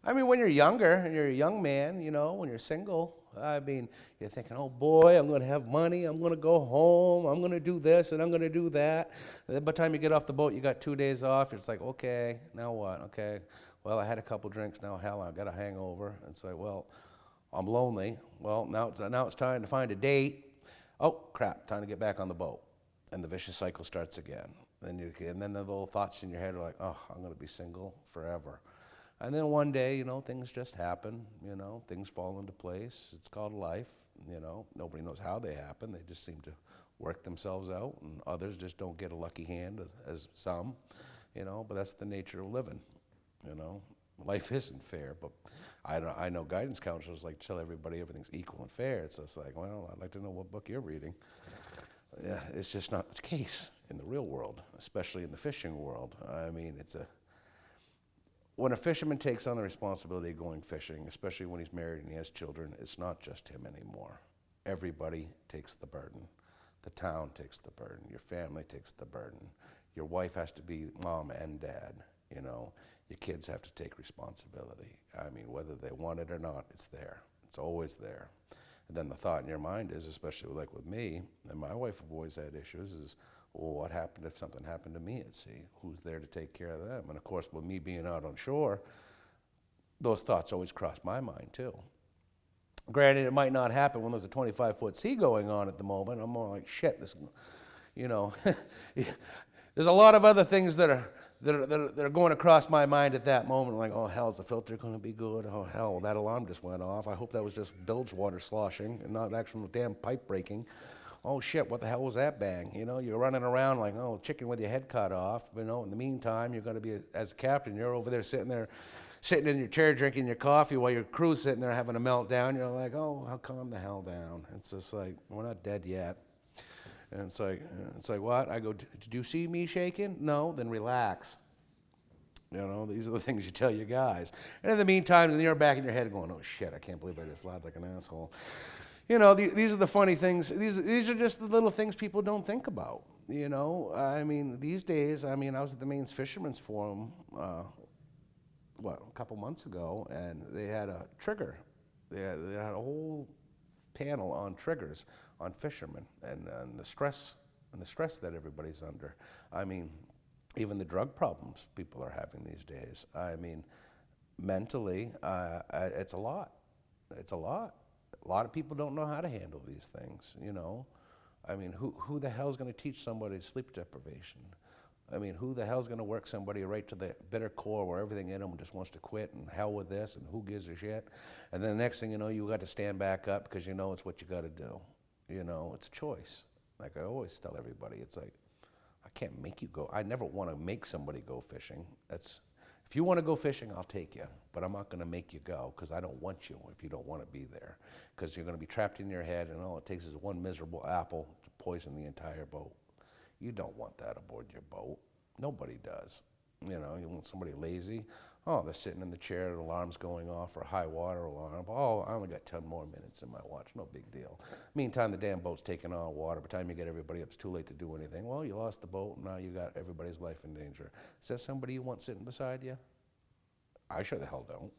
I mean, when you're younger and you're a young man, you know, when you're single, I mean, you're thinking, oh boy, I'm going to have money, I'm going to go home, I'm going to do this and I'm going to do that. And then by the time you get off the boat, you got 2 days off. It's like, okay, now what? Okay, well, I had a couple drinks, now hell, I got a hangover. It's like, well, I'm lonely. Well, now it's time to find a date. Oh, crap, time to get back on the boat. And the vicious cycle starts again. And then the little thoughts in your head are like, oh, I'm going to be single forever. And then one day, you know, things just happen, you know, things fall into place. It's called life, you know. Nobody knows how they happen. They just seem to work themselves out, and others just don't get a lucky hand as some, you know, but that's the nature of living, you know. Life isn't fair, but I know guidance counselors like to tell everybody everything's equal and fair. It's just like, well, I'd like to know what book you're reading. Yeah, it's just not the case in the real world, especially in the fishing world. I mean, when a fisherman takes on the responsibility of going fishing, especially when he's married and he has children, it's not just him anymore. Everybody takes the burden. The town takes the burden. Your family takes the burden. Your wife has to be mom and dad, you know. Your kids have to take responsibility. I mean, whether they want it or not, it's there. It's always there. And then the thought in your mind is, especially like with me, and my wife have always had issues, is, well, what happened if something happened to me at sea? Who's there to take care of them? And of course, with me being out on shore, those thoughts always cross my mind too. Granted, it might not happen when there's a 25-foot sea going on at the moment. I'm more like, shit, this, you know. There's a lot of other things that are going across my mind at that moment, like, oh, hell, is the filter going to be good? Oh, hell, that alarm just went off. I hope that was just bilge water sloshing and not actual damn pipe breaking. Oh, shit, what the hell was that bang? You know, you're running around like, oh, chicken with your head cut off. You know, in the meantime, you're going to be, as a captain, you're over there sitting in your chair drinking your coffee while your crew's sitting there having a meltdown. You're like, oh, how calm the hell down. It's just like, we're not dead yet. And it's like what? I go, did you see me shaking? No, then relax. You know, these are the things you tell your guys. And in the meantime, you're back in your head going, oh shit, I can't believe I just lied like an asshole. You know, these are the funny things. These are just the little things people don't think about. You know, I mean, these days, I was at the Maine's Fisherman's Forum, a couple months ago, and they had a trigger. They had a whole panel on triggers on fishermen and the stress that everybody's under. I mean, even the drug problems people are having these days. I mean, mentally, it's a lot. It's a lot. A lot of people don't know how to handle these things, you know. I mean, who the hell's going to teach somebody sleep deprivation? I mean, who the hell's going to work somebody right to the bitter core where everything in them just wants to quit and hell with this and who gives a shit? And then the next thing you know, you got to stand back up because you know it's what you got to do. You know, it's a choice. Like I always tell everybody, it's like, I can't make you go. I never want to make somebody go fishing. If you want to go fishing, I'll take you. But I'm not going to make you go because I don't want you if you don't want to be there. Because you're going to be trapped in your head and all it takes is one miserable apple to poison the entire boat. You don't want that aboard your boat. Nobody does. You know, you want somebody lazy. Oh, they're sitting in the chair, the alarm's going off, or a high water alarm. Oh, I only got 10 more minutes in my watch, no big deal. Meantime, the damn boat's taking on water. By the time you get everybody up, it's too late to do anything. Well, you lost the boat, now you got everybody's life in danger. Is that somebody you want sitting beside you? I sure the hell don't.